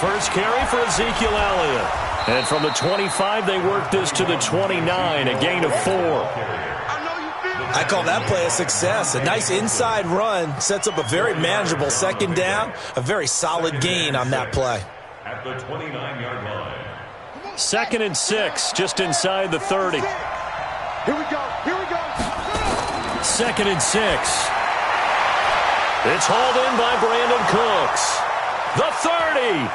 first carry for Ezekiel Elliott. And from the 25, they work this to the 29, a gain of 4. I call that play a success. A nice inside run sets up a very manageable second down, a very solid gain on that play. At the 29-yard line. 2nd and 6, just inside the 30. Here we go. 2nd and 6. It's hauled in by Brandon Cooks. The 30,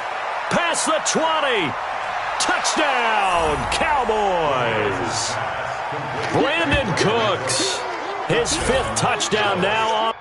past the 20. Touchdown, Cowboys. Brandon Cooks, his 5th touchdown now on.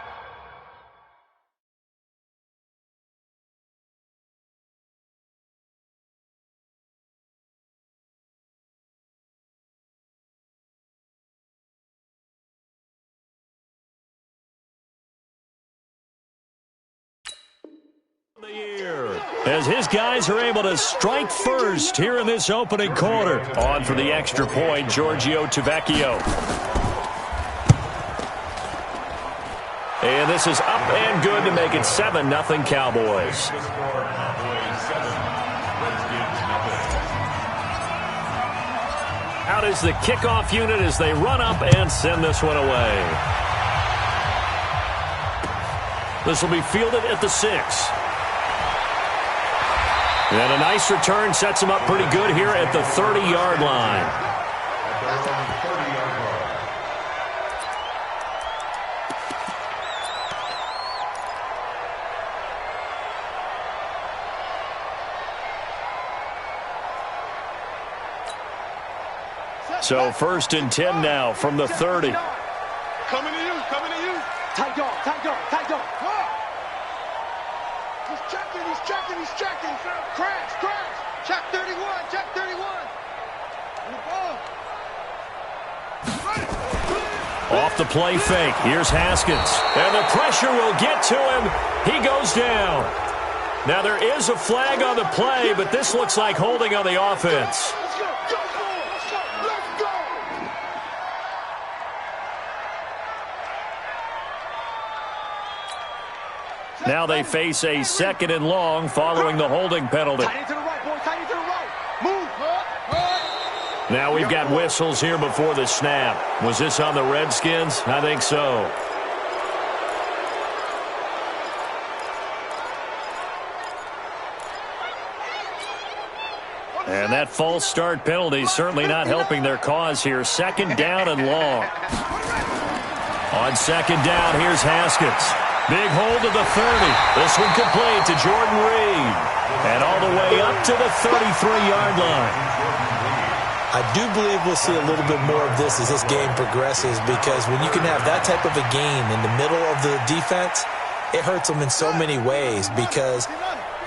As his guys are able to strike first here in this opening quarter. On for the extra point, Giorgio Tavecchio. And this is up and good to make it 7-0 Cowboys. Out is the kickoff unit as they run up and send this one away. This will be fielded at the 6. And a nice return sets him up pretty good here at the 30-yard line. So 1st and 10 now from the 30. Coming to you. Tight dog. He's checking. Crash. Check 31. Off the play fake. Here's Haskins. And the pressure will get to him. He goes down. Now there is a flag on the play, but this looks like holding on the offense. Let's go. Now they face a 2nd and long following the holding penalty. Tight into the right, boy. Tight into the right. Move. Now we've got whistles here before the snap. Was this on the Redskins? I think so. And that false start penalty certainly not helping their cause here. 2nd down and long. On 2nd down, here's Haskins. Big hold of the 30. This one complete to Jordan Reed. And all the way up to the 33-yard line. I do believe we'll see a little bit more of this as this game progresses, because when you can have that type of a gain in the middle of the defense, it hurts them in so many ways, because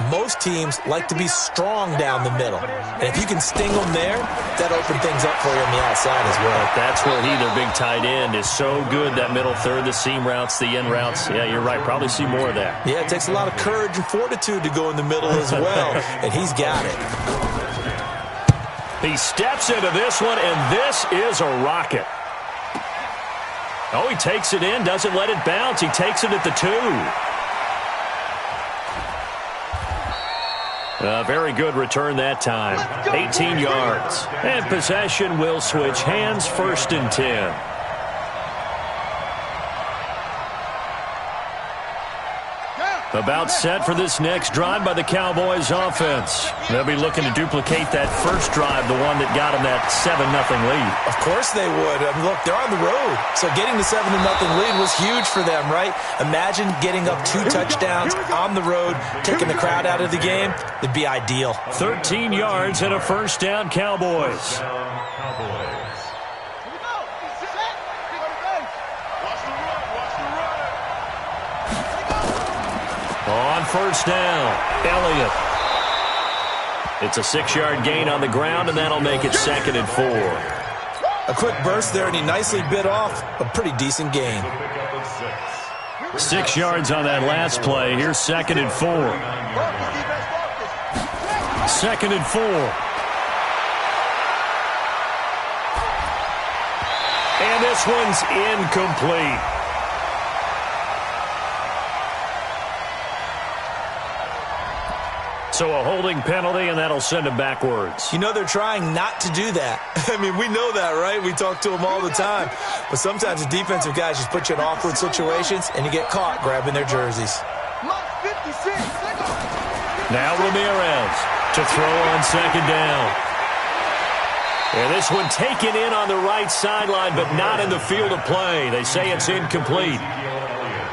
most teams like to be strong down the middle. And if you can sting them there, that opens things up for you on the outside as well. That's where their big tight end, is so good, that middle third, the seam routes, the in routes. Yeah, you're right. Probably see more of that. Yeah, it takes a lot of courage and fortitude to go in the middle as well, and he's got it. He steps into this one, and this is a rocket. Oh, he takes it in, doesn't let it bounce. He takes it at the 2. Very good return that time. 18 yards. And possession will switch hands. 1st and 10. About set for this next drive by the Cowboys offense. They'll be looking to duplicate that first drive, the one that got them that 7-0 lead. Of course they would. I mean, look, they're on the road. So getting the 7-0 lead was huge for them, right? Imagine getting up 2 touchdowns on the road, taking the crowd out of the game. It'd be ideal. 13 yards and a 1st down, Cowboys. On 1st down, Elliott. It's a 6-yard gain on the ground, and that'll make it 2nd and 4. A quick burst there, and he nicely bit off a pretty decent gain. 6 yards on that last play. Here's 2nd and 4. 2nd and 4. And this one's incomplete. So a holding penalty, and that'll send him backwards. You know they're trying not to do that. I mean, we know that, right? We talk to them all the time. But sometimes the defensive guys just put you in awkward situations, and you get caught grabbing their jerseys. Now Ramirez to throw on second down. And this one taken in on the right sideline, but not in the field of play. They say it's incomplete.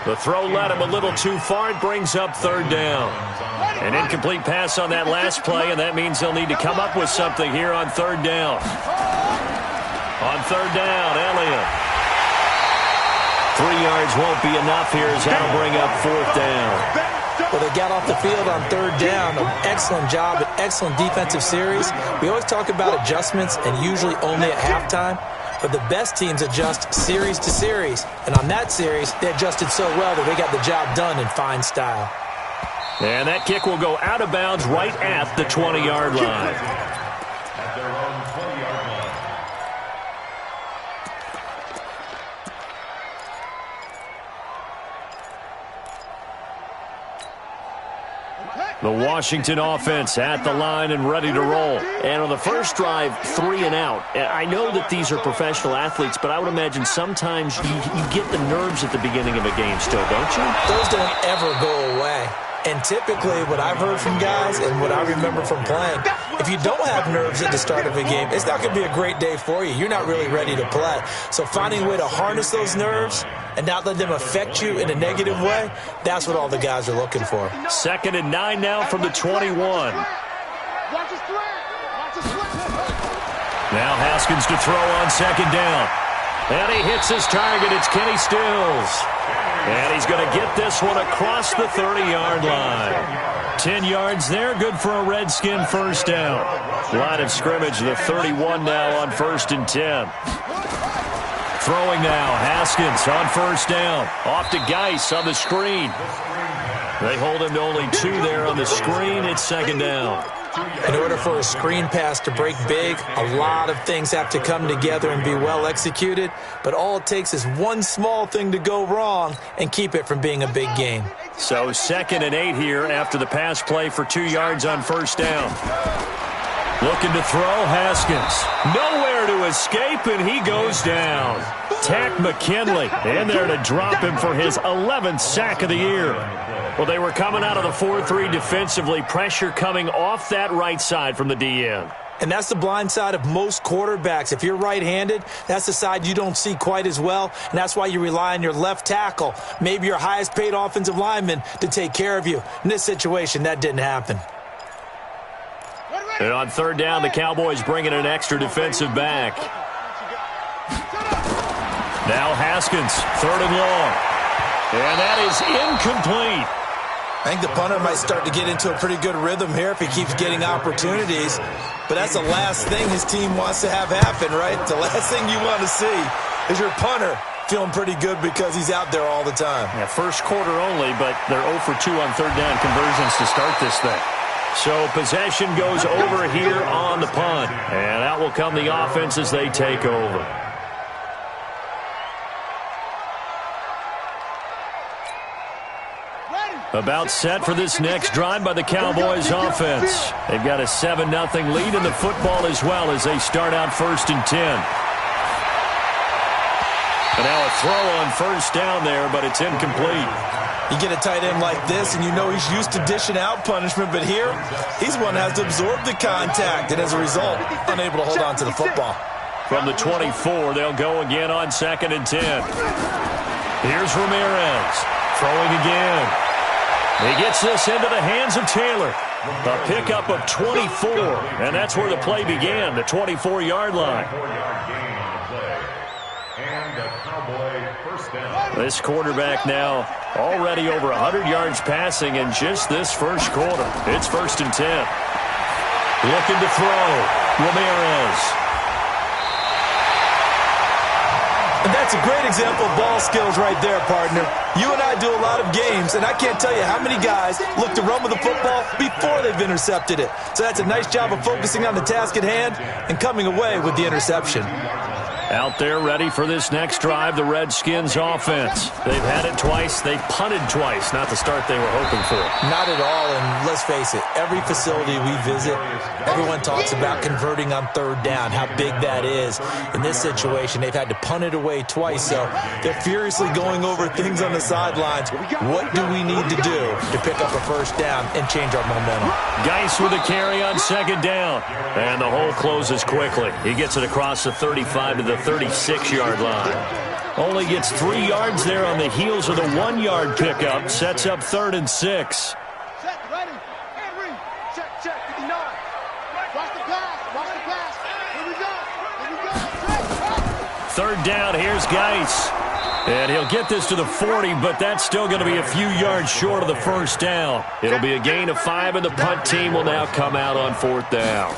The throw led him a little too far. It brings up third down. An incomplete pass on that last play, and that means they'll need to come up with something here on third down. On third down, Elliott. 3 yards won't be enough here as that'll bring up fourth down. Well, they got off the field on third down. An excellent job, an excellent defensive series. We always talk about adjustments, and usually only at halftime. But the best teams adjust series to series. And on that series, they adjusted so well that they got the job done in fine style. And that kick will go out of bounds right at the 20-yard line. At their own 20-yard line. The Washington offense at the line and ready to roll. And on the first drive, 3 and out. I know that these are professional athletes, but I would imagine sometimes you get the nerves at the beginning of a game still, don't you? Those don't ever go away. And typically what I've heard from guys and what I remember from playing, if you don't have nerves at the start of a game, it's not going to be a great day for you. You're not really ready to play. So finding a way to harness those nerves and not let them affect you in a negative way, that's what all the guys are looking for. 2nd and 9 now from the 21. Now Haskins to throw on second down. And he hits his target. It's Kenny Stills. And he's going to get this one across the 30-yard line. 10 yards there, good for a Redskin first down. Line of scrimmage, the 31 now on 1st and 10. Throwing now, Haskins on first down. Off to Geis on the screen. They hold him to only 2 there on the screen. It's 2nd down. In order for a screen pass to break big, a lot of things have to come together and be well executed, but all it takes is one small thing to go wrong and keep it from being a big game. So 2nd and 8 here after the pass play for 2 yards on first down. Looking to throw, Haskins. Nowhere to escape, and he goes down. Takk McKinley in there to drop him for his 11th sack of the year. Well, they were coming out of the 4-3 defensively. Pressure coming off that right side from the DN. And that's the blind side of most quarterbacks. If you're right-handed, that's the side you don't see quite as well, and that's why you rely on your left tackle, maybe your highest-paid offensive lineman, to take care of you. In this situation, that didn't happen. And on third down, the Cowboys bring in an extra defensive back. Now Haskins, 3rd and long. And that is incomplete. I think the punter might start to get into a pretty good rhythm here if he keeps getting opportunities. But that's the last thing his team wants to have happen, right? The last thing you want to see is your punter feeling pretty good because he's out there all the time. Yeah, first quarter only, but they're 0 for 2 on third down conversions to start this thing. So possession goes over here on the punt. And out will come the offense as they take over. About set for this next drive by the Cowboys offense. They've got a 7-0 lead in the football as well as they start out 1st and 10. And now a throw on first down there, but it's incomplete. You get a tight end like this, and you know he's used to dishing out punishment, but here, he's one that has to absorb the contact, and as a result, unable to hold on to the football. From the 24, they'll go again on 2nd and 10. Here's Ramirez, throwing again. He gets this into the hands of Taylor. A pickup of 24, and that's where the play began, the 24-yard line. This quarterback now already over 100 yards passing in just this first quarter. It's 1st and 10. Looking to throw, Ramirez. And that's a great example of ball skills right there, partner. You and I do a lot of games, and I can't tell you how many guys look to run with the football before they've intercepted it. So that's a nice job of focusing on the task at hand and coming away with the interception. Out there ready for this next drive, the Redskins offense. They've had it twice. They've punted twice. Not the start they were hoping for. Not at all, and let's face it, every facility we visit, everyone talks about converting on third down, how big that is. In this situation, they've had to punt it away twice, so they're furiously going over things on the sidelines. What do we need to do to pick up a first down and change our momentum? Geis with a carry on second down. And the hole closes quickly. He gets it across the 35 to the 36-yard line. Only gets 3 yards there on the heels of the 1-yard pickup. Sets up 3rd and 6. Set, ready, and read. Check, 59. Watch the pass. Here we go. 3rd down, here's Geis. And he'll get this to the 40, but that's still going to be a few yards short of the first down. It'll be a gain of 5, and the punt team will now come out on 4th down.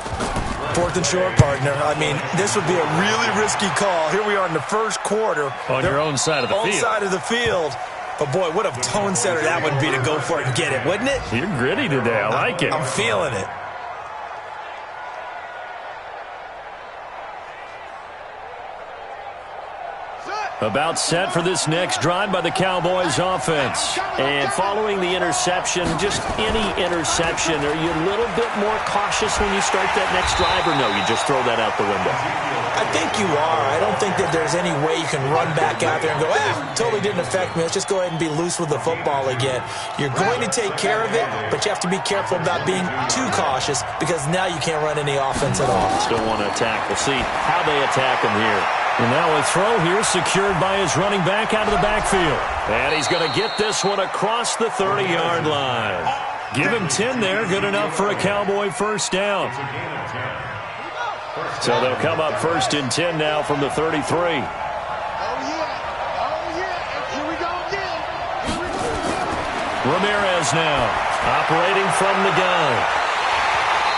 4th and short, partner. I mean, this would be a really risky call. Here we are in the first quarter. On your own side of the field. Own side of the field. But, boy, what a tone setter that would be to go for it and get it, wouldn't it? You're gritty today. I like it. I'm feeling it. About set for this next drive by the Cowboys offense. And following the interception, just any interception, are you a little bit more cautious when you start that next drive, or no, you just throw that out the window? I think you are. I don't think that there's any way you can run back out there and go, totally didn't affect me. Let's just go ahead and be loose with the football again. You're going to take care of it, but you have to be careful about being too cautious because now you can't run any offense at all. Still want to attack. We'll see how they attack him here. And now a throw here secured by his running back out of the backfield. And he's going to get this one across the 30-yard line. Give him 10 there. Good enough for a Cowboy first down. So they'll come up 1st and 10 now from the 33. Oh, yeah. Here we go again. Ramirez now operating from the gun.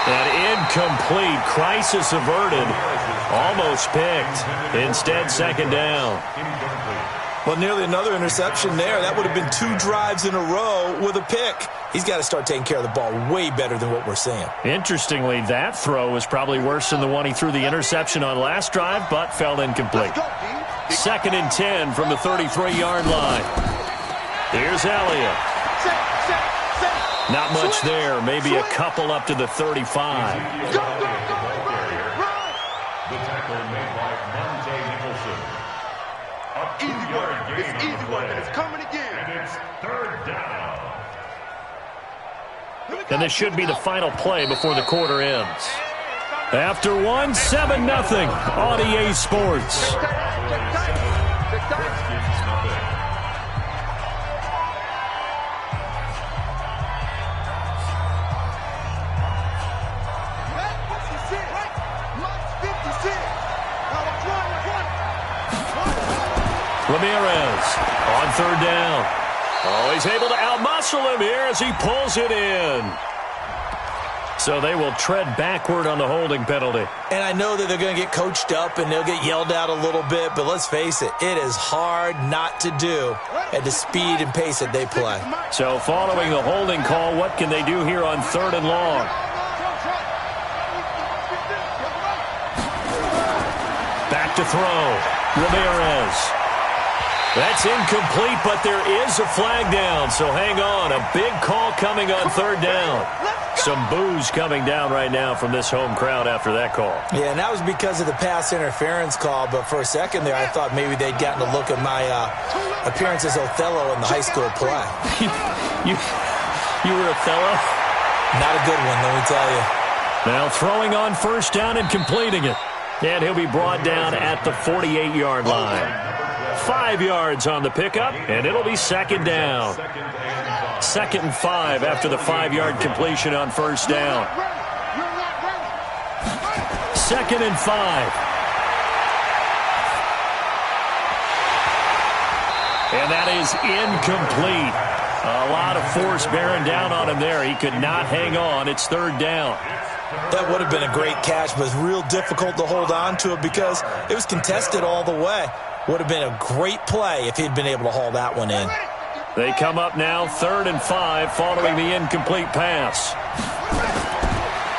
An incomplete, crisis averted, almost picked. Instead, 2nd down. Well, nearly another interception there. That would have been 2 drives in a row with a pick. He's got to start taking care of the ball way better than what we're seeing. Interestingly, that throw was probably worse than the one he threw the interception on last drive, but fell incomplete. 2nd and 10 from the 33-yard line. Here's Elliott. Not much there. Maybe a couple up to the 35. Go, run! The tackle made by Monte Nicholson. Easy work. It's easy work, and it's coming again. And it's 3rd down. And this should be the final play before the quarter ends. After one, 7-0 on EA Sports. Ramirez on 3rd down. Oh, he's able to outmuscle him here as he pulls it in. So they will tread backward on the holding penalty. And I know that they're going to get coached up and they'll get yelled at a little bit, but let's face it, it is hard not to do at the speed and pace that they play. So following the holding call, what can they do here on 3rd and long? Back to throw. Ramirez. That's incomplete, but there is a flag down, so hang on. A big call coming on 3rd down. Some boos coming down right now from this home crowd after that call. Yeah, and that was because of the pass interference call, but for a second there I thought maybe they'd gotten a look at my appearance as Othello in the high school play. You were Othello? Not a good one, let me tell you. Now throwing on 1st down and completing it. And he'll be brought down at the 48-yard line. 5 yards on the pickup, and it'll be 2nd down. 2nd and 5 after the 5-yard completion on 1st down. 2nd and 5. And that is incomplete. A lot of force bearing down on him there. He could not hang on. It's 3rd down. That would have been a great catch, but it's real difficult to hold on to it because it was contested all the way. Would have been a great play if he'd been able to haul that one in. They come up now 3rd and 5 following the incomplete pass.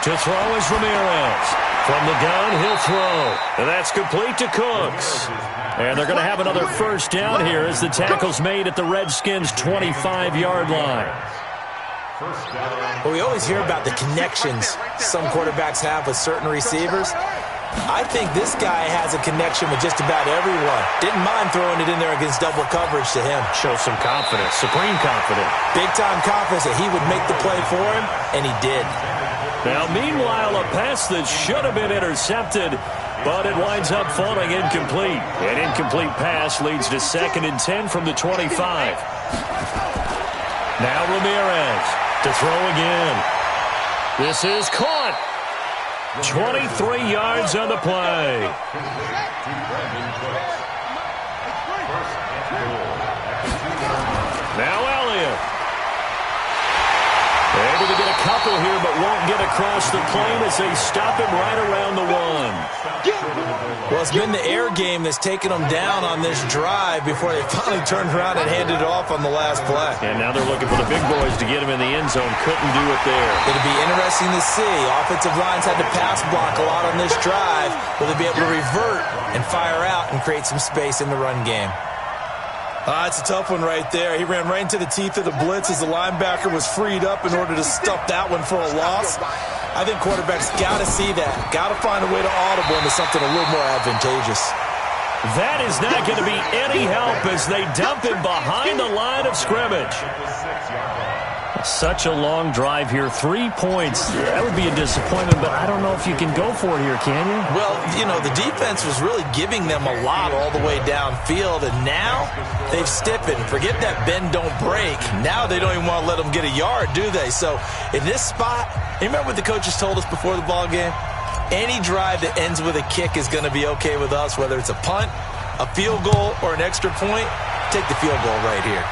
To throw is Ramirez. From the gun, he'll throw. And that's complete to Cooks. And they're going to have another first down here as the tackle's made at the Redskins' 25-yard line. Well, we always hear about the connections some quarterbacks have with certain receivers. I think this guy has a connection with just about everyone. Didn't mind throwing it in there against double coverage to him. Show some confidence, supreme confidence. Big-time confidence that he would make the play for him, and he did. Now, meanwhile, a pass that should have been intercepted, but it winds up falling incomplete. An incomplete pass leads to 2nd and 10 from the 25. Now Ramirez to throw again. This is caught. 23 yards on the play. Now Elliott. Able to get a couple here, but won't get across the plane as they stop him right around the 1. Well, it's been the air game that's taken them down on this drive before they finally turned around and handed it off on the last play. And now they're looking for the big boys to get him in the end zone. Couldn't do it there. It'll be interesting to see. Offensive lines had to pass block a lot on this drive. Will they be able to revert and fire out and create some space in the run game? It's a tough one right there. He ran right into the teeth of the blitz as the linebacker was freed up in order to stuff that one for a loss. I think quarterbacks got to see that. Got to find a way to audible into something a little more advantageous. That is not going to be any help as they dump him behind the line of scrimmage. Such a long drive here. 3 points. That would be a disappointment, but I don't know if you can go for it here, can you? Well, you know, the defense was really giving them a lot all the way downfield, and now they've stiffened. Forget that bend, don't break. Now they don't even want to let them get a yard, do they? So in this spot, you remember what the coaches told us before the ball game? Any drive that ends with a kick is going to be okay with us, whether it's a punt, a field goal, or an extra point. Take the field goal right here.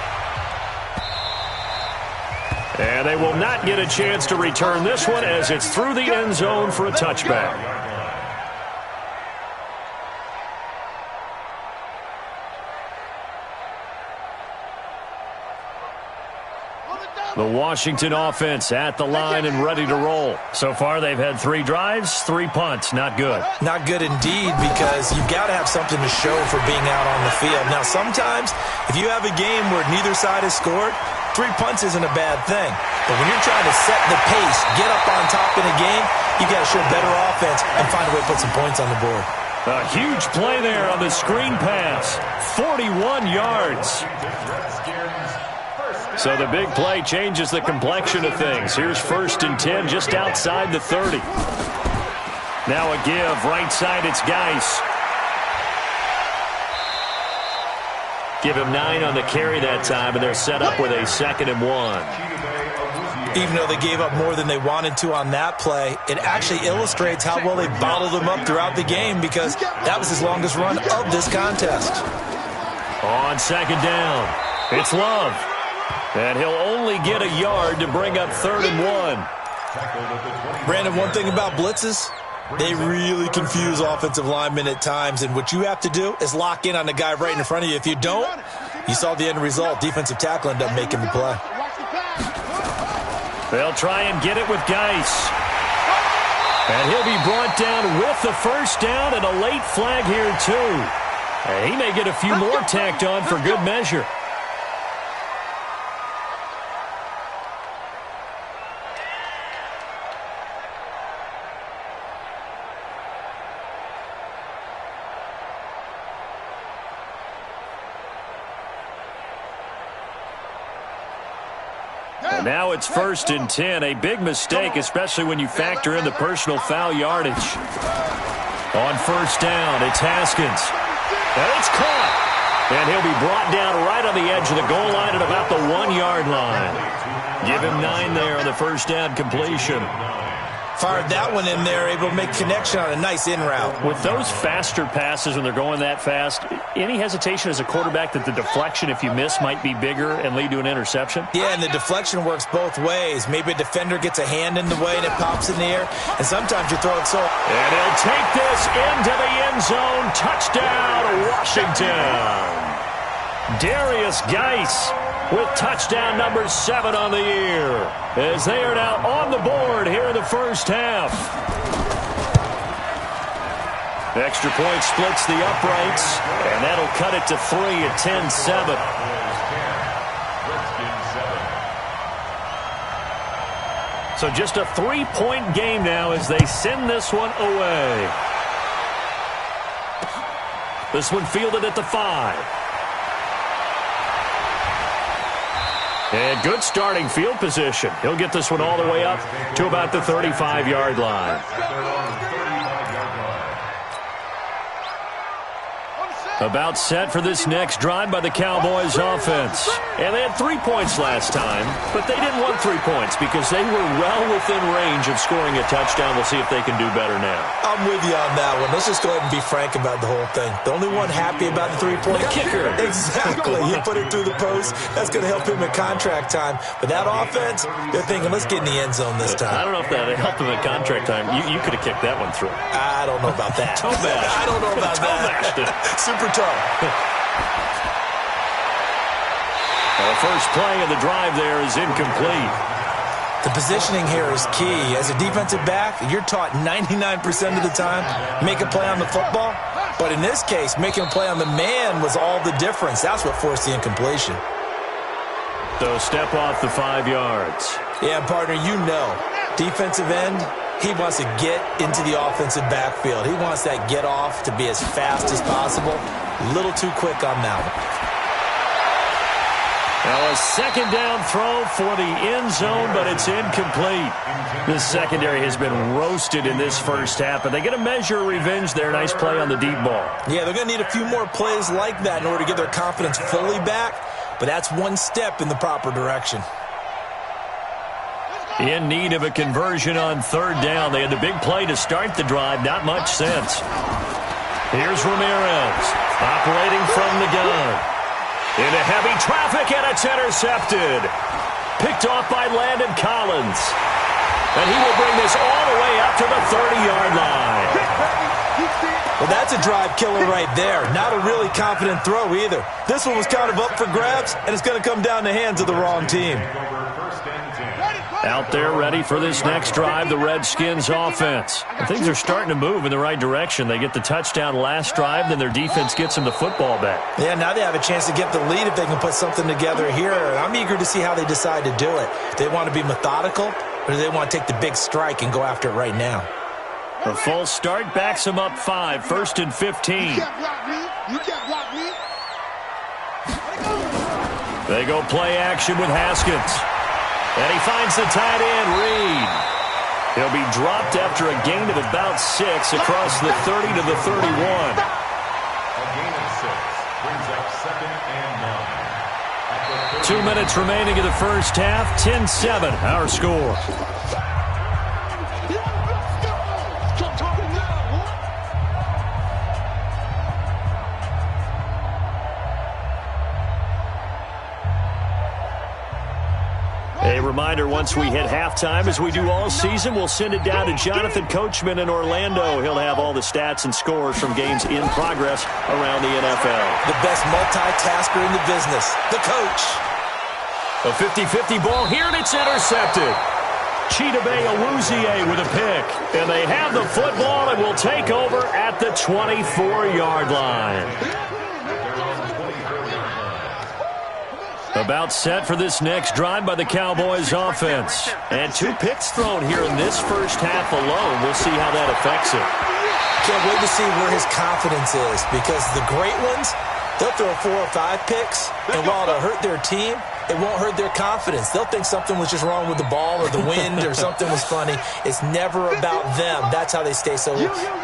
And they will not get a chance to return this one as it's through the end zone for a touchback. The Washington offense at the line and ready to roll. So far, they've had 3 drives, 3 punts. Not good. Not good indeed, because you've got to have something to show for being out on the field. Now, sometimes, if you have a game where neither side has scored, 3 punts isn't a bad thing. But when you're trying to set the pace, get up on top in a game, you've got to show better offense and find a way to put some points on the board. A huge play there on the screen pass. 41 yards. So the big play changes the complexion of things. Here's 1st and 10 just outside the 30. Now a give. Right side, it's Geis. Give him 9 on the carry that time, and they're set up with a 2nd and 1. Even though they gave up more than they wanted to on that play, it actually illustrates how well they bottled them up throughout the game, because that was his longest run of this contest. On 2nd down, it's Love. And he'll only get a yard to bring up 3rd and 1. Brandon, one thing about blitzes, they really confuse offensive linemen at times, and what you have to do is lock in on the guy right in front of you. If you don't, you saw the end result. Defensive tackle ended up making the play. They'll try and get it with Geis. And he'll be brought down with the first down and a late flag here, too. And he may get a few more tacked on for good measure. Now it's 1st and 10. A big mistake, especially when you factor in the personal foul yardage. On 1st down, it's Haskins. And it's caught. And he'll be brought down right on the edge of the goal line at about the 1-yard line. Give him 9 there on the 1st down completion. Fired that one in there, able to make connection on a nice in route. With those faster passes when they're going that fast, any hesitation as a quarterback that the deflection, if you miss, might be bigger and lead to an interception? Yeah, and the deflection works both ways. Maybe a defender gets a hand in the way and it pops in the air, and sometimes you throw it so... And he'll take this into the end zone. Touchdown, Washington. Darius Geis with touchdown number 7 on the year, as they are now on the board here in the first half. Extra point splits the uprights, and that'll cut it to 3 at 10-7. So just a 3-point game now as they send this one away. This one fielded at the 5. And good starting field position. He'll get this one all the way up to about the 35-yard line. About set for this next drive by the Cowboys offense. And they had 3 points last time, but they didn't want 3 points because they were well within range of scoring a touchdown. We'll see if they can do better now. I'm with you on that one. Let's just go ahead and be frank about the whole thing. The only one happy about the 3-point kicker. Exactly. He put it through the post. That's going to help him at contract time. But that offense, they're thinking, let's get in the end zone this time. I don't know if that helped him at contract time. You could have kicked that one through. I don't know about that. Toe bash. I don't know about that. Super tough. The first play of the drive there is incomplete. The positioning here is key. As a defensive back, you're taught 99% of the time, make a play on the football. But in this case, making a play on the man was all the difference. That's what forced the incompletion. So step off the 5 yards. Yeah, partner, you know, defensive end, he wants to get into the offensive backfield. He wants that get off to be as fast as possible. A little too quick on that one. Now a second down throw for the end zone, but it's incomplete. This secondary has been roasted in this first half, but they get a measure of revenge there. Nice play on the deep ball. Yeah, they're going to need a few more plays like that in order to get their confidence fully back, but that's one step in the proper direction. In need of a conversion on third down. They had the big play to start the drive. Not much sense. Here's Ramirez operating from the gun. Into heavy traffic, and it's intercepted. Picked off by Landon Collins. And he will bring this all the way up to the 30-yard line. Well, that's a drive killer right there. Not a really confident throw either. This one was kind of up for grabs, and it's going to come down the hands of the wrong team. Out there ready for this next drive, the Redskins offense. And things are starting to move in the right direction. They get the touchdown last drive, then their defense gets them the football back. Yeah, now they have a chance to get the lead if they can put something together here. I'm eager to see how they decide to do it. Do they want to be methodical, or do they want to take the big strike and go after it right now? A false start backs them up 5, 1st and 15. You can't block me. You can't block me. They go play action with Haskins. And he finds the tight end, Reed. He'll be dropped after a gain of about 6 across the 30 to the 31. A gain of 6 brings up 2nd and 9. 2 minutes remaining in the first half. 10-7, our score. A reminder, once we hit halftime, as we do all season, we'll send it down to Jonathan Coachman in Orlando. He'll have all the stats and scores from games in progress around the NFL. The best multitasker in the business, the coach. A 50-50 ball here, and it's intercepted. Chidobe Awuzie with a pick. And they have the football and will take over at the 24-yard line. About set for this next drive by the Cowboys offense. And 2 picks thrown here in this first half alone. We'll see how that affects it. Can't wait to see where his confidence is, because the great ones, they'll throw 4 or 5 picks, and while it'll hurt their team, it won't hurt their confidence. They'll think something was just wrong with the ball or the wind or something was funny. It's never about them. That's how they stay so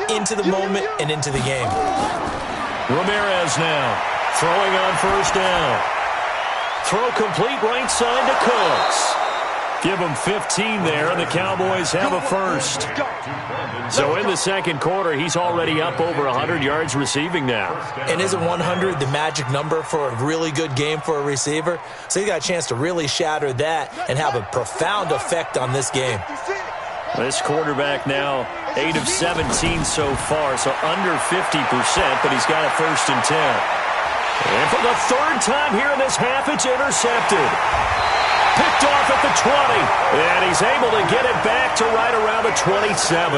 into the moment and into the game. Ramirez now throwing on first down. Throw complete right side to Cooks. Give them 15 there, and the Cowboys have a first. So in the second quarter, he's already up over 100 yards receiving now. And isn't 100 the magic number for a really good game for a receiver? So he's got a chance to really shatter that and have a profound effect on this game. This quarterback now 8 of 17 so far, so under 50%, but he's got a 1st and 10. And for the 3rd time here in this half, it's intercepted. Picked off at the 20. And he's able to get it back to right around the 27.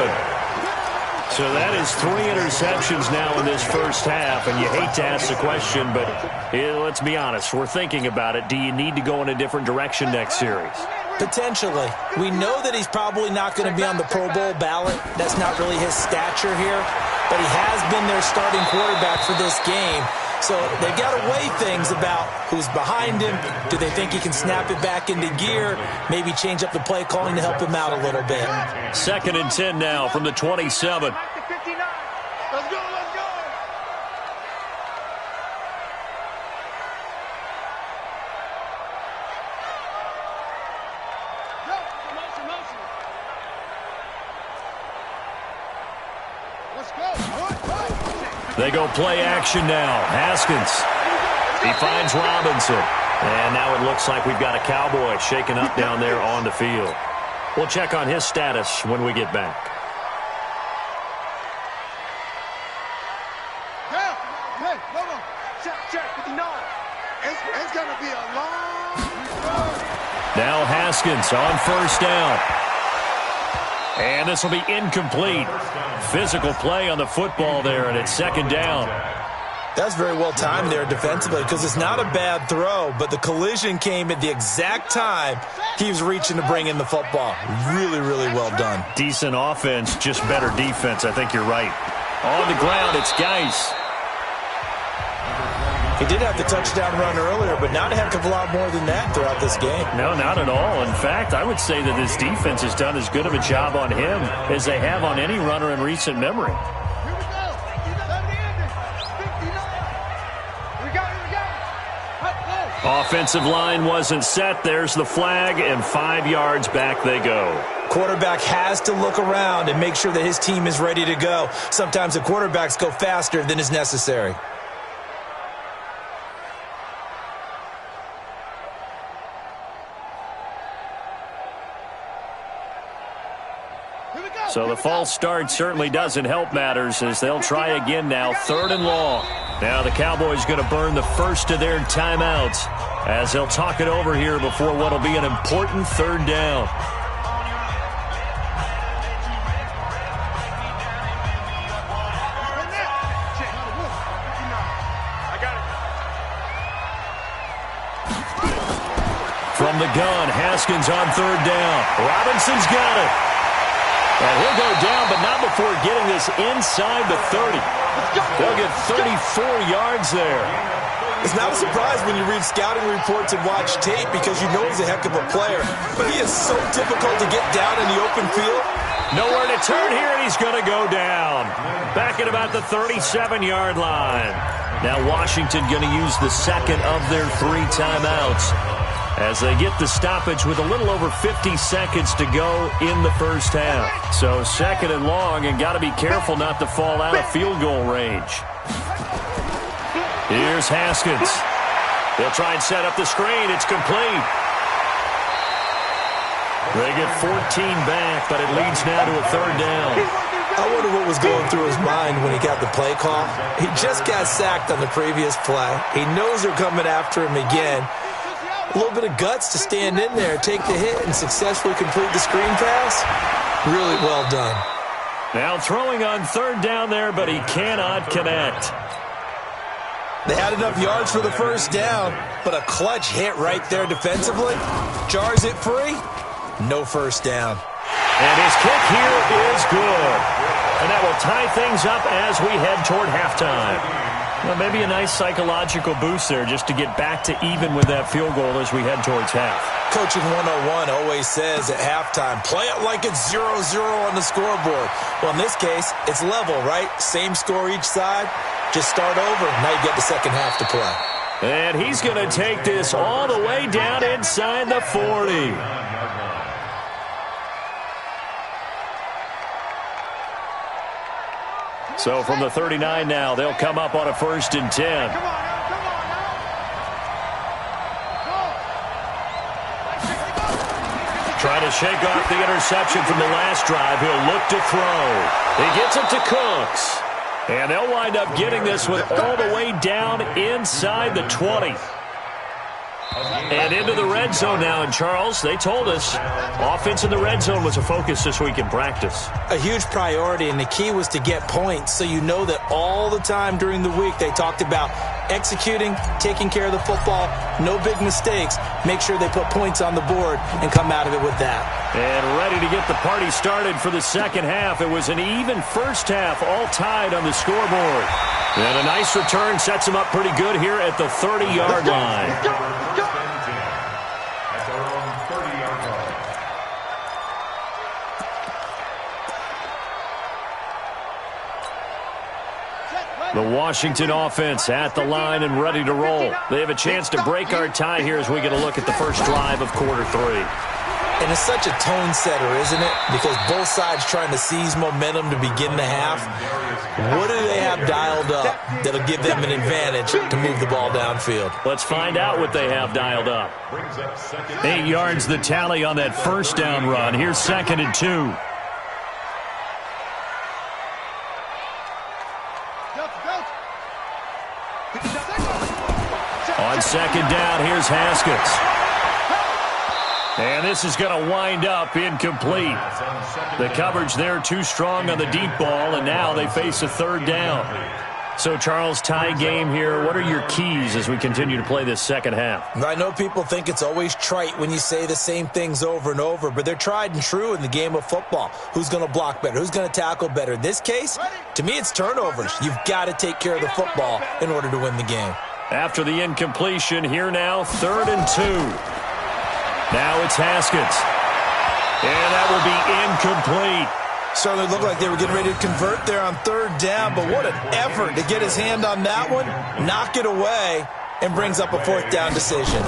So that is 3 interceptions now in this first half, and you hate to ask the question, but let's be honest. We're thinking about it. Do you need to go in a different direction next series? Potentially. We know that he's probably not going to be on the Pro Bowl ballot. That's not really his stature here, but he has been their starting quarterback for this game. So they've got to weigh things about who's behind him. Do they think he can snap it back into gear? Maybe change up the play calling to help him out a little bit. 2nd and 10 now from the 27. Let's go, let's go. Motion. Let's go. They go play action now. Haskins. He finds Robinson. And now it looks like we've got a Cowboy shaken up down there on the field. We'll check on his status when we get back. Hey, hold on. Check, 59. It's going to be a long run. Now Haskins on 1st down. And this will be incomplete. Physical play on the football there, and it's 2nd down. That's very well timed there defensively because it's not a bad throw, but the collision came at the exact time he was reaching to bring in the football. Really, really well done. Decent offense, just better defense. I think you're right. On the ground, it's Geis. He did have the touchdown run earlier, but not a heck of a lot more than that throughout this game. No, not at all. In fact, I would say that this defense has done as good of a job on him as they have on any runner in recent memory. Here we go. 59. Here we go. Let's go. Offensive line wasn't set. There's the flag, and 5 yards back they go. Quarterback has to look around and make sure that his team is ready to go. Sometimes the quarterbacks go faster than is necessary. So the false start certainly doesn't help matters as they'll try again now. 3rd and long. Now the Cowboys going to burn the first of their timeouts as they'll talk it over here before what will be an important 3rd down. From the gun, Haskins on 3rd down. Robinson's got it. And he'll go down, but not before getting this inside the 30. They'll get 34 yards there. It's not a surprise when you read scouting reports and watch tape because you know he's a heck of a player. But he is so difficult to get down in the open field. Nowhere to turn here, and he's going to go down. Back at about the 37-yard line. Now Washington going to use the 2nd of their 3 timeouts as they get the stoppage with a little over 50 seconds to go in the first half. So 2nd and long, and got to be careful not to fall out of field goal range. Here's Haskins. They'll try and set up the screen. It's complete. They get 14 back, but it leads now to a 3rd down. I wonder what was going through his mind when he got the play call. He just got sacked on the previous play. He knows they're coming after him again. A little bit of guts to stand in there, take the hit, and successfully complete the screen pass. Really well done. Now throwing on 3rd down there, but he cannot connect. They had enough yards for the 1st down, but a clutch hit right there defensively. Jars it free. No 1st down. And his kick here is good. And that will tie things up as we head toward halftime. Well, maybe a nice psychological boost there just to get back to even with that field goal as we head towards half. Coaching 101 always says at halftime, play it like it's 0-0 on the scoreboard. Well, in this case, it's level, right? Same score each side. Just start over. Now you get the second half to play. And he's going to take this all the way down inside the 40. So from the 39 now, they'll come up on a 1st and 10. Come on now. Trying to shake off the interception from the last drive. He'll look to throw. He gets it to Cooks. And they'll wind up getting this one all the way down inside the 20. And into the red zone now. And, Charles, they told us offense in the red zone was a focus this week in practice. A huge priority, and the key was to get points. So you know that all the time during the week they talked about executing, taking care of the football, no big mistakes. Make sure they put points on the board and come out of it with that. And ready to get the party started for the second half. It was an even first half, all tied on the scoreboard. And a nice return sets them up pretty good here at the 30-yard line. At their own 30-yard line. The Washington offense at the line and ready to roll. They have a chance to break our tie here as we get a look at the first drive of quarter 3. And it's such a tone setter, isn't it? Because both sides trying to seize momentum to begin the half. What do they have dialed up that'll give them an advantage to move the ball downfield? Let's find out what they have dialed up. 8 yards the tally on that first down run. Here's 2nd and 2. On 2nd down, here's Haskins. And this is going to wind up incomplete. The coverage there too strong on the deep ball, and now they face a 3rd down. So, Charles, tie game here. What are your keys as we continue to play this second half? I know people think it's always trite when you say the same things over and over, but they're tried and true in the game of football. Who's going to block better? Who's going to tackle better? In this case, to me, it's turnovers. You've got to take care of the football in order to win the game. After the incompletion, here now, 3rd and 2. Now it's Haskins. And that will be incomplete. Certainly looked like they were getting ready to convert there on 3rd down, but what an effort to get his hand on that one, knock it away, and brings up a 4th down decision.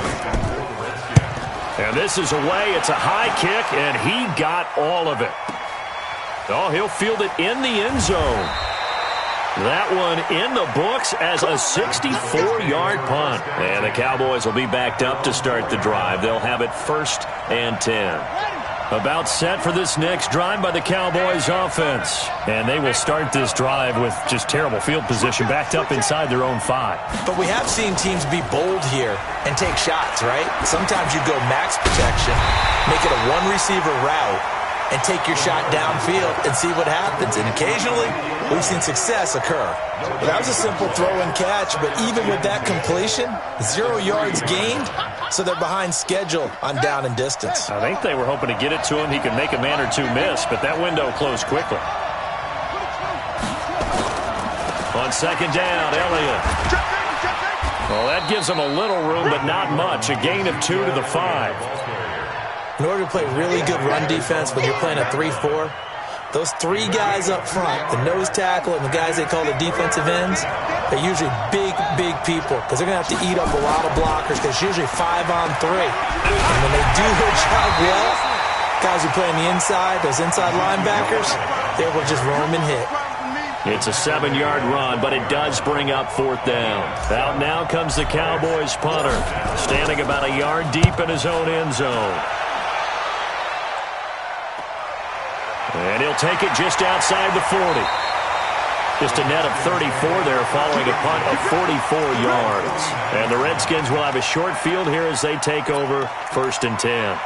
And this is away. It's a high kick, and he got all of it. Oh, he'll field it in the end zone. That one in the books as a 64-yard punt. And the Cowboys will be backed up to start the drive. They'll have it 1st and 10. About set for this next drive by the Cowboys offense. And they will start this drive with just terrible field position, backed up inside their own 5. But we have seen teams be bold here and take shots, right? Sometimes you go max protection, make it a one-receiver route, and take your shot downfield and see what happens. And occasionally, we've seen success occur. But that was a simple throw and catch, but even with that completion, 0 yards gained, so they're behind schedule on down and distance. I think they were hoping to get it to him. He could make a man or two miss, but that window closed quickly. On 2nd down, Elliott. Well, that gives them a little room, but not much. A gain of 2 to the 5. In order to play really good run defense when you're playing a 3-4, those 3 guys up front, the nose tackle and the guys they call the defensive ends, they're usually big, big people because they're going to have to eat up a lot of blockers because it's usually 5-on-3. And when they do their job well, guys who play on the inside, those inside linebackers, they will just roam and hit. It's a 7-yard run, but it does bring up 4th down. Out now comes the Cowboys punter, standing about a yard deep in his own end zone. And he'll take it just outside the 40. Just a net of 34 there following a punt of 44 yards. And the Redskins will have a short field here as they take over 1st and 10.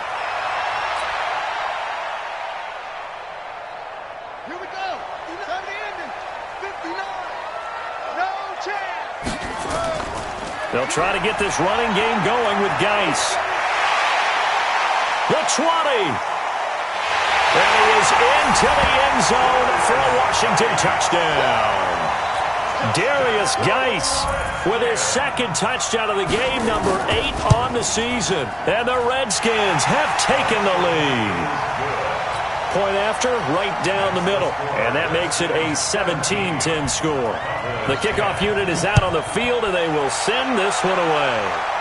Here we go. 59. No chance. They'll try to get this running game going with Geis. The 20. And he is into the end zone for a Washington touchdown. Darius Geis with his 2nd touchdown of the game, number 8 on the season. And the Redskins have taken the lead. Point after, right down the middle. And that makes it a 17-10 score. The kickoff unit is out on the field, and they will send this one away.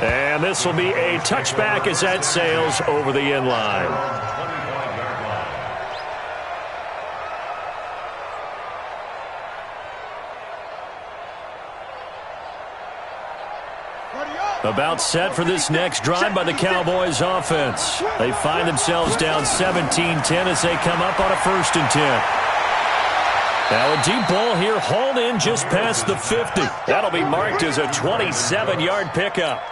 And this will be a touchback as that sails over the end line. About set for this next drive by the Cowboys offense. They find themselves down 17-10 as they come up on a 1st and 10. Now a deep ball here, hauled in just past the 50. That'll be marked as a 27-yard pickup.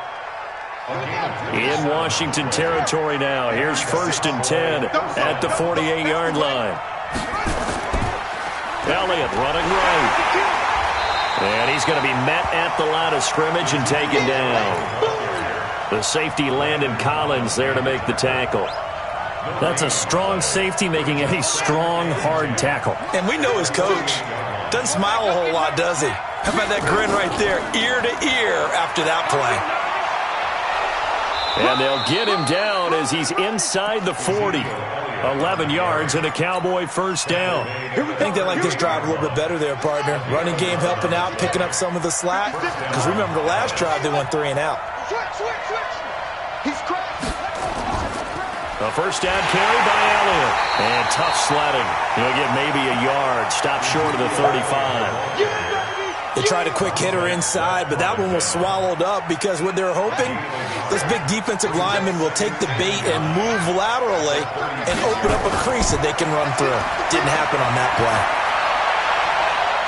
In Washington territory now. Here's 1st and 10 at the 48-yard line. Elliott running right. And he's going to be met at the line of scrimmage and taken down. The safety, Landon Collins, there to make the tackle. That's a strong safety making a strong, hard tackle. And we know his coach. Doesn't smile a whole lot, does he? How about that grin right there, ear to ear after that play? And they'll get him down as he's inside the 40. 11 yards and a Cowboy first down. I think they like this drive a little bit better there, partner. Running game helping out, picking up some of the slack. Because remember the last drive, they went 3 and out. He's cracked. A first down carry by Elliott. And tough sledding. He'll get maybe a yard. Stop short of the 35. They tried a quick hitter inside, but that one was swallowed up because what they're hoping, this big defensive lineman will take the bait and move laterally and open up a crease that they can run through. Didn't happen on that play.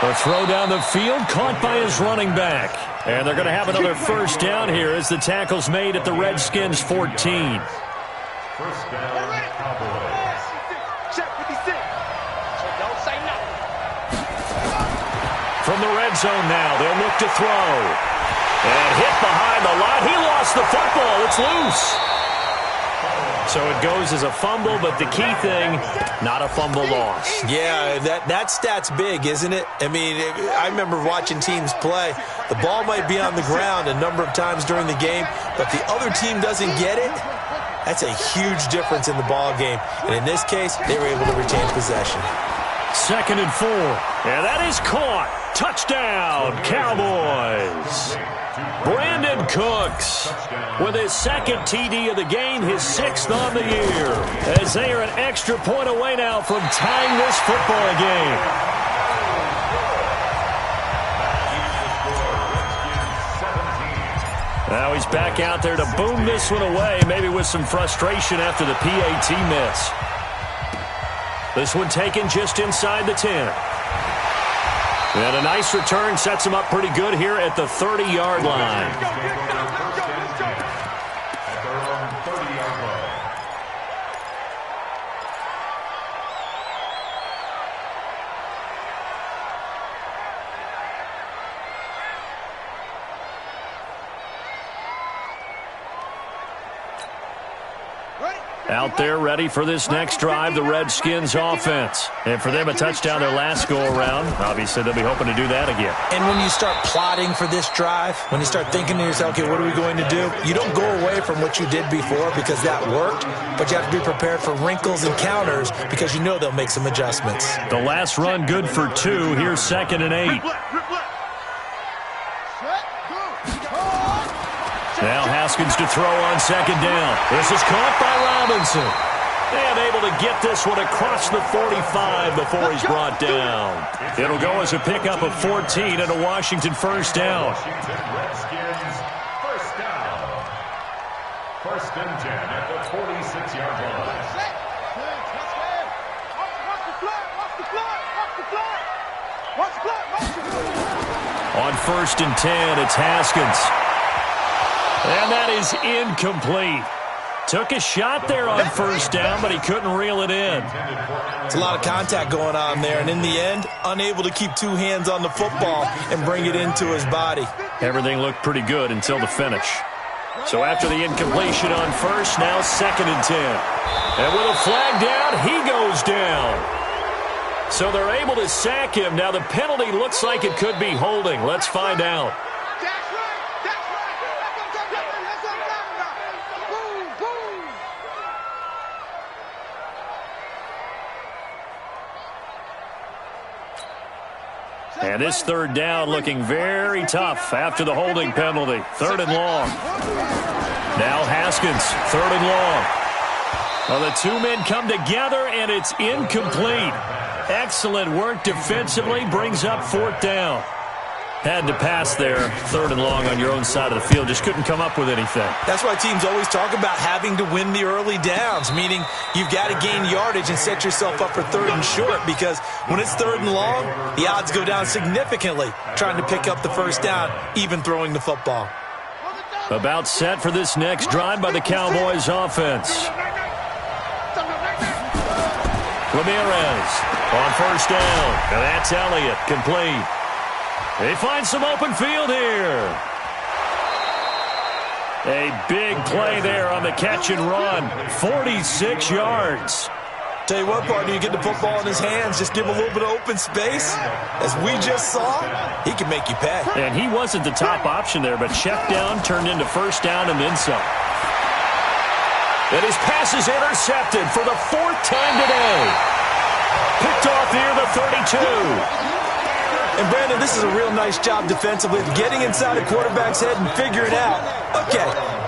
A throw down the field, caught by his running back. And they're going to have another first down here as the tackle's made at the Redskins' 14. First down, Cowboys. Check 56. Don't say nothing. From the red zone now, they'll look to throw. And hit behind the line. He lost the football. It's loose. So it goes as a fumble, but the key thing, not a fumble loss. Yeah, that stat's big, isn't it? I mean, I remember watching teams play. The ball might be on the ground a number of times during the game, but the other team doesn't get it. That's a huge difference in the ball game. And in this case, they were able to retain possession. 2nd and 4. And that is caught. Touchdown, Cowboys. Brandon Cooks with his 2nd TD of the game, his 6th on the year. As they are an extra point away now from tying this football game. Now he's back out there to boom this one away, maybe with some frustration after the PAT miss. This one taken just inside the 10. And a nice return sets him up pretty good here at the 30-yard line. At their own 30-yard line. Out there ready for this next drive, the Redskins offense. And for them, a touchdown their last go-around. Obviously, they'll be hoping to do that again. And when you start plotting for this drive, when you start thinking to yourself, okay, what are we going to do? You don't go away from what you did before because that worked, but you have to be prepared for wrinkles and counters because you know they'll make some adjustments. The last run good for 2. Here's 2nd and 8. Now Haskins to throw on 2nd down. This is caught by Robinson. And able to get this one across the 45 before he's brought down. It'll go as a pickup of 14 and a Washington first down. Washington Redskins first down. 1st and 10 at the 46-yard line. On 1st and 10, it's Haskins. And that is incomplete. Took a shot there on 1st down, but he couldn't reel it in. It's a lot of contact going on there, and in the end, unable to keep 2 hands on the football and bring it into his body. Everything looked pretty good until the finish. So after the incompletion on 1st, now 2nd and 10. And with a flag down, he goes down. So they're able to sack him. Now the penalty looks like it could be holding. Let's find out. And this 3rd down looking very tough after the holding penalty. 3rd and long. Now Haskins, 3rd and long. Well, the 2 men come together, and it's incomplete. Excellent work defensively, brings up 4th down. Had to pass there, 3rd and long on your own side of the field. Just couldn't come up with anything. That's why teams always talk about having to win the early downs, meaning you've got to gain yardage and set yourself up for 3rd and short, because when it's 3rd and long, the odds go down significantly trying to pick up the first down, even throwing the football. About set for this next drive by the Cowboys offense. Ramirez on 1st down. And that's Elliott, complete. They find some open field here. A big play there on the catch and run. 46 yards. Tell you what, partner, you get the football in his hands, just give him a little bit of open space. As we just saw, he can make you pay. And he wasn't the top option there, but check down turned into 1st down and then some. And his pass is intercepted for the 4th time today. Picked off near the 32. And, Brandon, this is a real nice job defensively of getting inside a quarterback's head and figuring out, okay,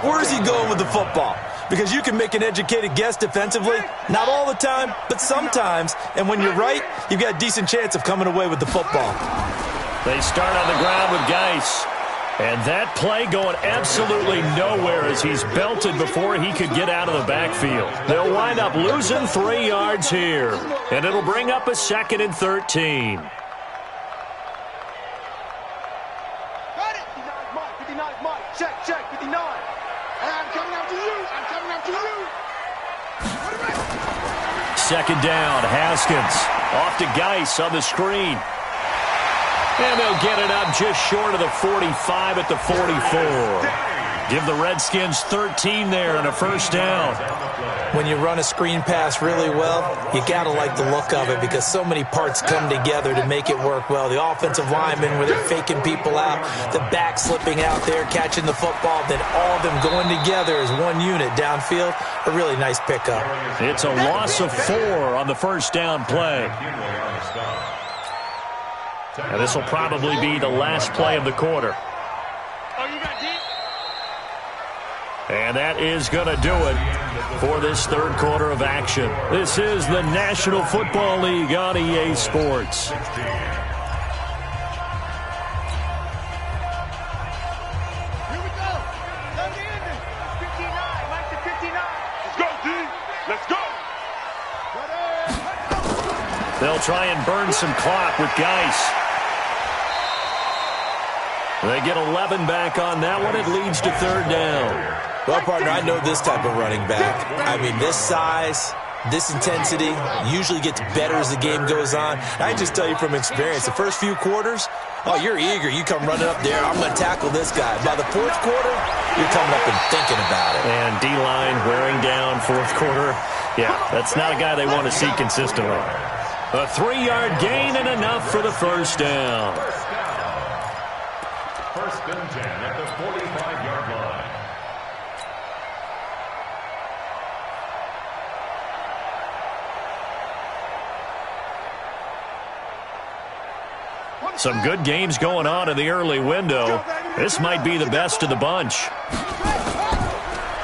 where is he going with the football? Because you can make an educated guess defensively, not all the time, but sometimes. And when you're right, you've got a decent chance of coming away with the football. They start on the ground with Geis. And that play going absolutely nowhere as he's belted before he could get out of the backfield. They'll wind up losing 3 yards here. And it'll bring up a 2nd and 13. Check, 59. I'm coming after you. 2nd down, Haskins. Off to Geis on the screen. And they'll get it up just short of the 45 at the 44. Give the Redskins 13 there on a 1st down. When you run a screen pass really well, you got to like the look of it because so many parts come together to make it work well. The offensive linemen where they're faking people out, the back slipping out there, catching the football, then all of them going together as one unit downfield. A really nice pickup. It's a loss of 4 on the 1st down play. And this will probably be the last play of the quarter. And that is going to do it for this 3rd quarter of action. This is the National Football League on EA Sports. Here we go. 59. Mike to 59. Let's go, D. Let's go. They'll try and burn some clock with Geis. They get 11 back on that one. It leads to 3rd down. Well, partner, I know this type of running back. I mean, this size, this intensity usually gets better as the game goes on. I can just tell you from experience, the first few quarters, oh, you're eager. You come running up there, I'm going to tackle this guy. By the 4th quarter, you're coming up and thinking about it. And D-line wearing down 4th quarter. Yeah, that's not a guy they want to see consistently. A 3-yard gain and enough for the 1st down. 1st and 10 at the 45-yard line. Some good games going on in the early window. This might be the best of the bunch.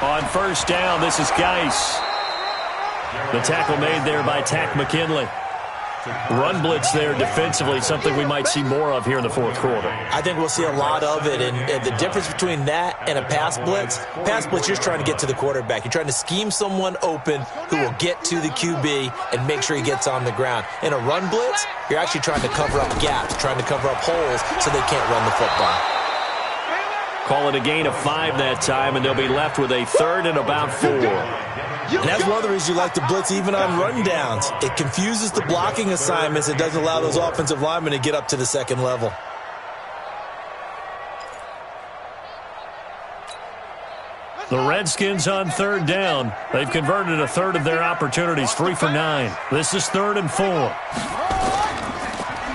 On 1st down, this is Geis. The tackle made there by Tack McKinley. Run blitz there defensively, something we might see more of here in the 4th quarter. I think we'll see a lot of it, and the difference between that and a pass blitz, you're just trying to get to the quarterback. You're trying to scheme someone open who will get to the QB and make sure he gets on the ground. In a run blitz, you're actually trying to cover up gaps, trying to cover up holes so they can't run the football. Call it a gain of 5 that time, and they'll be left with a 3rd and about 4. And that's one of the reasons you like to blitz even on run downs. It confuses the blocking assignments. It doesn't allow those offensive linemen to get up to the 2nd level. The Redskins on 3rd down. They've converted a 1/3 of their opportunities, 3 for 9. This is 3rd and 4.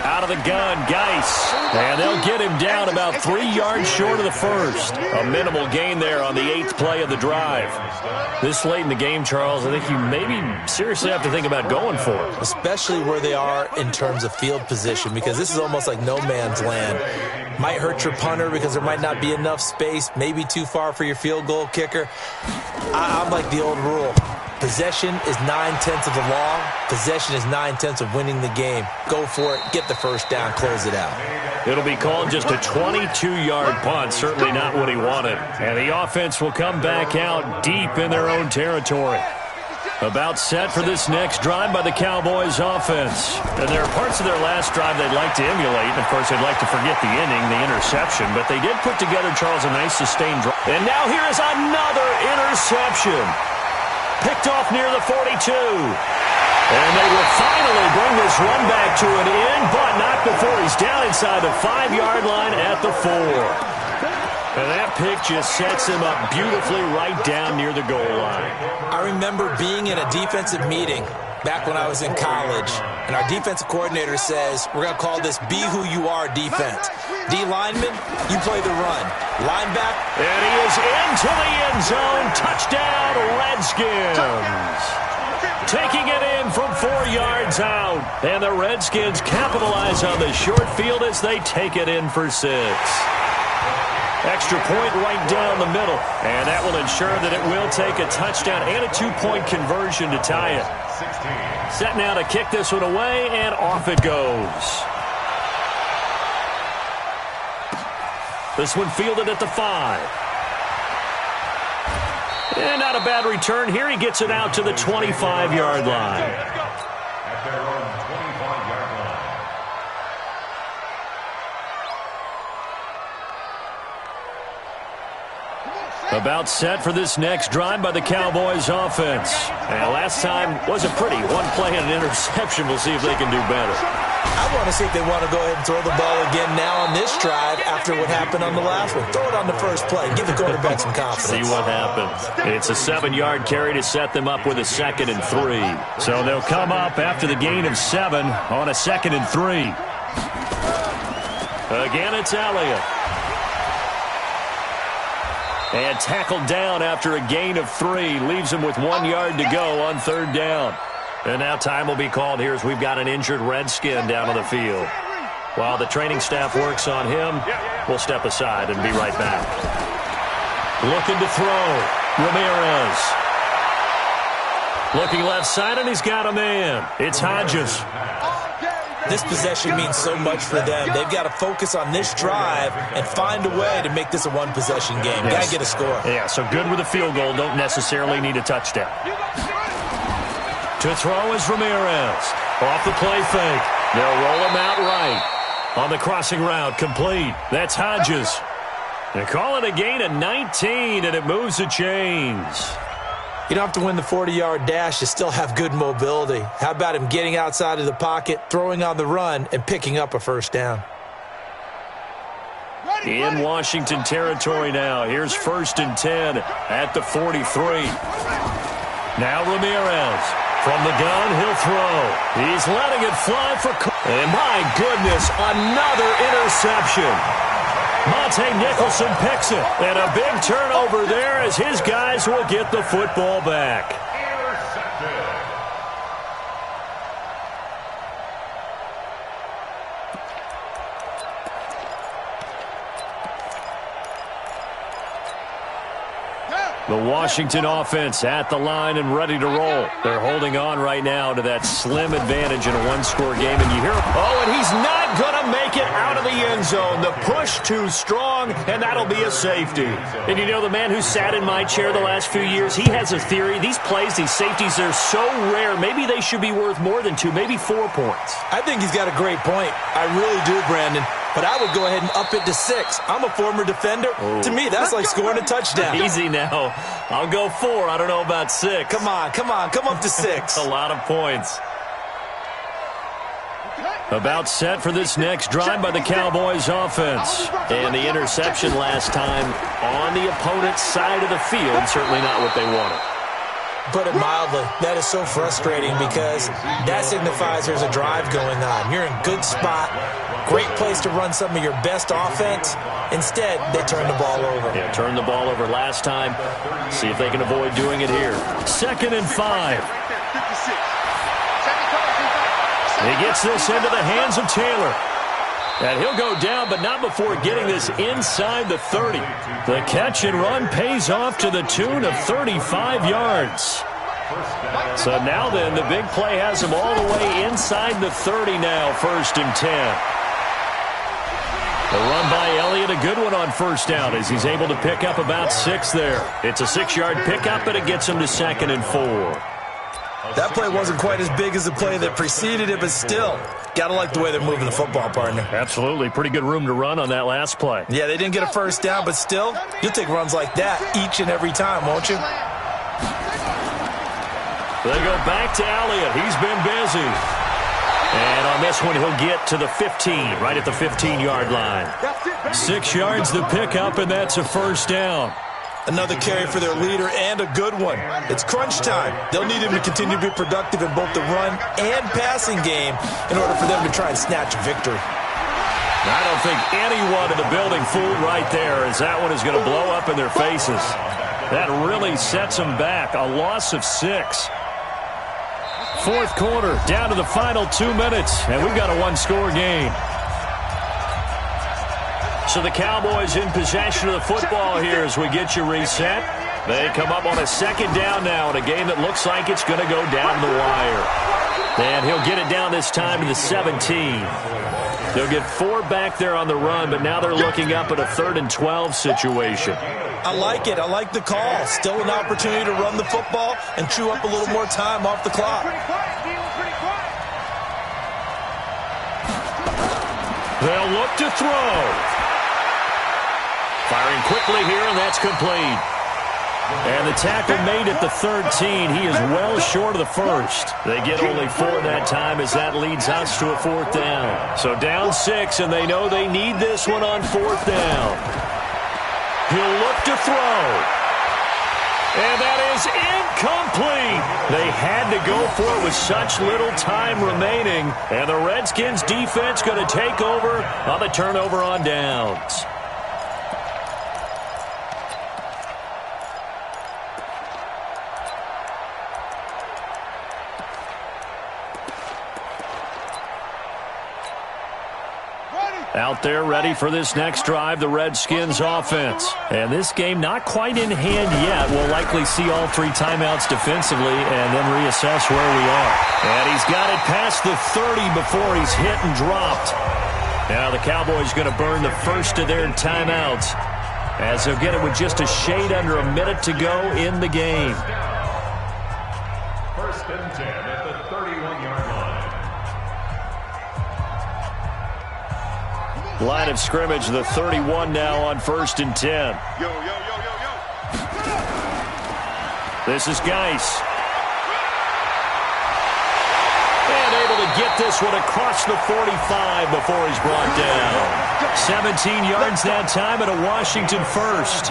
Out of the gun, Geis. And they'll get him down about 3 yards short of the 1st. A minimal gain there on the 8th play of the drive. This late in the game, Charles, I think you maybe seriously have to think about going for it. Especially where they are in terms of field position, because this is almost like no man's land. Might hurt your punter because there might not be enough space, maybe too far for your field goal kicker. I'm like the old rule. Possession is 9/10 of the law. Possession is 9/10 of winning the game. Go for it. Get the first down. Close it out. It'll be called just a 22-yard punt. Certainly not what he wanted. And the offense will come back out deep in their own territory. About set for this next drive by the Cowboys offense. And there are parts of their last drive they'd like to emulate. And, of course, they'd like to forget the inning, the interception. But they did put together, Charles, a nice sustained drive. And now here is another interception. Picked off near the 42. And they will finally bring this run back to an end, but not before he's down inside the 5-yard line at the 4. And that pick just sets him up beautifully right down near the goal line. I remember being in a defensive meeting back when I was in college, and our defensive coordinator says, we're going to call this Be Who You Are defense. D lineman, you play the run. Linebacker. And he is into the end zone. Touchdown, Redskins. Taking it in from 4 yards out. And the Redskins capitalize on the short field as they take it in for 6. Extra point right down the middle. And that will ensure that it will take a touchdown and a 2-point conversion to tie it. Set now to kick this one away, and off it goes. This one fielded at the 5. And not a bad return here. He gets it out to the 25-yard line. At their own 25-yard line. About set for this next drive by the Cowboys offense. And last time wasn't pretty. One play and an interception. We'll see if they can do better. I want to see if they want to go ahead and throw the ball again now on this drive after what happened on the last one. Throw it on the first play. Give the quarterback some confidence. See what happens. It's a 7-yard carry to set them up with a 2nd and 3. So they'll come up after the gain of 7 on a 2nd and 3. Again, it's Elliott. And tackled down after a gain of 3. Leaves him with 1 yard to go on 3rd down. And now time will be called here as we've got an injured Redskin down on the field. While the training staff works on him, we'll step aside and be right back. Looking to throw. Ramirez. Looking left side, and he's got a man. It's Hodges. This possession means so much for them. They've got to focus on this drive and find a way to make this a one-possession game. Got to get a score. Yeah, so good with a field goal. Don't necessarily need a touchdown. To throw is Ramirez. Off the play fake. They'll roll him out right. On the crossing route, complete. That's Hodges. They call it a gain of 19, and it moves the chains. You don't have to win the 40-yard dash to still have good mobility. How about him getting outside of the pocket, throwing on the run, and picking up a first down? In Washington territory now. Here's 1st and 10 at the 43. Now Ramirez. From the gun, he'll throw. He's letting it fly for... And my goodness, another interception. Monte Nicholson picks it. And a big turnover there as his guys will get the football back. Intercepted. The Washington offense at the line and ready to roll. They're holding on right now to that slim advantage in a one-score game. And you hear, oh, and he's not going to make it out of the end zone. The push too strong, and that'll be a safety. And you know, the man who sat in my chair the last few years, he has a theory. These plays, these safeties, they're so rare. Maybe they should be worth more than 2, maybe 4 points. I think he's got a great point. I really do, Brandon. But I would go ahead and up it to 6. I'm a former defender. To me, that's like scoring a touchdown. Easy now. I'll go 4. I don't know about 6. Come on. Come up to 6. A lot of points. About set for this next drive by the Cowboys offense. And the interception last time on the opponent's side of the field. Certainly not what they wanted. Put it mildly, that is so frustrating because that signifies there's a drive going on. You're in a good spot, great place to run some of your best offense. Instead, they turn the ball over. Yeah, turned the ball over last time. See if they can avoid doing it here. 2nd and 5. He gets this into the hands of Taylor. And he'll go down, but not before getting this inside the 30. The catch and run pays off to the tune of 35 yards. So now then, the big play has him all the way inside the 30 now, 1st and 10. The run by Elliott, a good one on first down as he's able to pick up about 6 there. It's a 6-yard pickup, and it gets him to 2nd and 4. That play wasn't quite as big as the play that preceded it, but still, got to like the way they're moving the football, partner. Absolutely. Pretty good room to run on that last play. Yeah, they didn't get a first down, but still, you'll take runs like that each and every time, won't you? They go back to Elliott. He's been busy. And on this one, he'll get to the 15, right at the 15-yard line. 6 yards the pickup, and that's a first down. Another carry for their leader and a good one. It's crunch time. They'll need him to continue to be productive in both the run and passing game in order for them to try and snatch a victory. I don't think anyone in the building fooled right there, as that one is going to blow up in their faces. That really sets them back. A loss of 6. 4th quarter, down to the final 2 minutes, and we've got a one-score game. So the Cowboys in possession of the football here as we get you reset. They come up on a 2nd down now in a game that looks like it's going to go down the wire. And he'll get it down this time to the 17. They'll get 4 back there on the run, but now they're looking up at a 3rd and 12 situation. I like it. I like the call. Still an opportunity to run the football and chew up a little more time off the clock. They'll look to throw. Firing quickly here, and that's complete. And the tackle made at the 13. He is well short of the first. They get only 4 that time as that leads us to a 4th down. So down 6, and they know they need this one on 4th down. He'll look to throw. And that is incomplete. They had to go for it with such little time remaining. And the Redskins defense going to take over on the turnover on downs. Out there ready for this next drive, the Redskins offense. And this game not quite in hand yet. We'll likely see all 3 timeouts defensively and then reassess where we are. And he's got it past the 30 before he's hit and dropped. Now the Cowboys going to burn the first of their timeouts as they'll get it with just a shade under a minute to go in the game. 1st and 10 at the 31-yard line. Line of scrimmage, the 31 now on 1st and 10. This is Geis. And able to get this one across the 45 before he's brought down. 17 yards that time at a Washington first.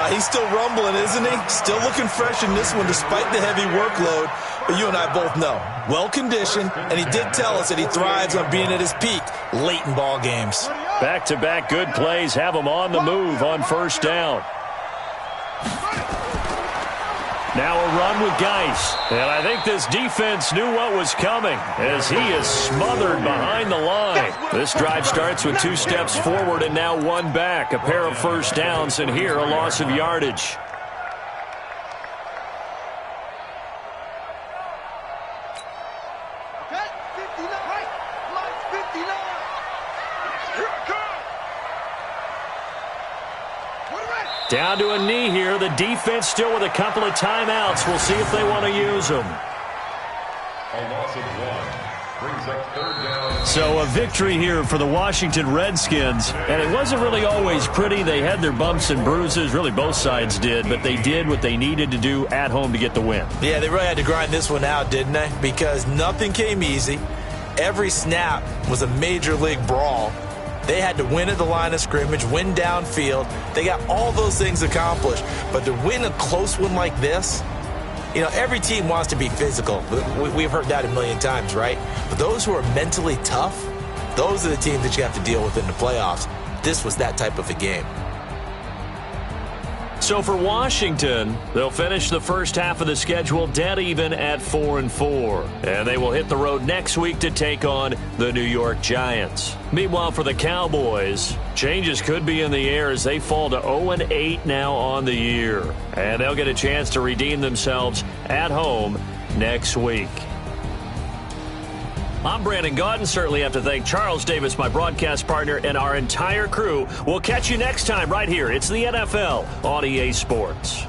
He's still rumbling, isn't he? Still looking fresh in this one despite the heavy workload. But you and I both know, well-conditioned, and he did tell us that he thrives on being at his peak late in ball games. Back-to-back good plays have him on the move on 1st down. Now a run with Geis. And I think this defense knew what was coming as he is smothered behind the line. This drive starts with 2 steps forward and now 1 back. A pair of first downs, and here a loss of yardage. Down to a knee here. The defense still with a couple of timeouts. We'll see if they want to use them. A loss of 1 brings up 3rd down. So a victory here for the Washington Redskins. And it wasn't really always pretty. They had their bumps and bruises. Really both sides did. But they did what they needed to do at home to get the win. Yeah, they really had to grind this one out, didn't they? Because nothing came easy. Every snap was a major league brawl. They had to win at the line of scrimmage, win downfield. They got all those things accomplished. But to win a close one like this, you know, every team wants to be physical. We've heard that a million times, right? But those who are mentally tough, those are the teams that you have to deal with in the playoffs. This was that type of a game. So for Washington, they'll finish the first half of the schedule dead even at 4-4. And they will hit the road next week to take on the New York Giants. Meanwhile, for the Cowboys, changes could be in the air as they fall to 0-8 now on the year. And they'll get a chance to redeem themselves at home next week. I'm Brandon Gaudin. Certainly have to thank Charles Davis, my broadcast partner, and our entire crew. We'll catch you next time right here. It's the NFL on EA Sports.